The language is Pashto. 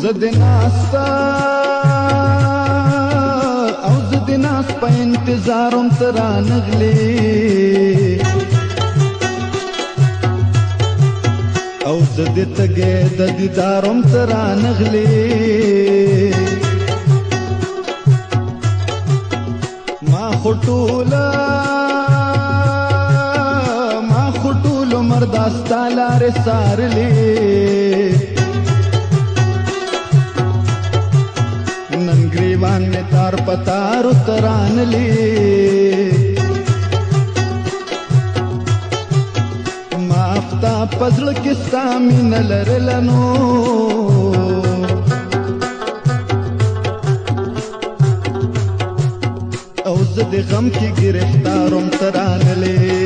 زد ناستا او زد ناس په انتظارم ترا نغلی او زد تګې د دیدارم ترا نغلی ما خټول مرداستا لارې سارلی نن ګریوان مې تار پتار ترانلی مافتا پزړه کې ستا مینه لرله نو او زه د غم کې ګرفتارم ترانلی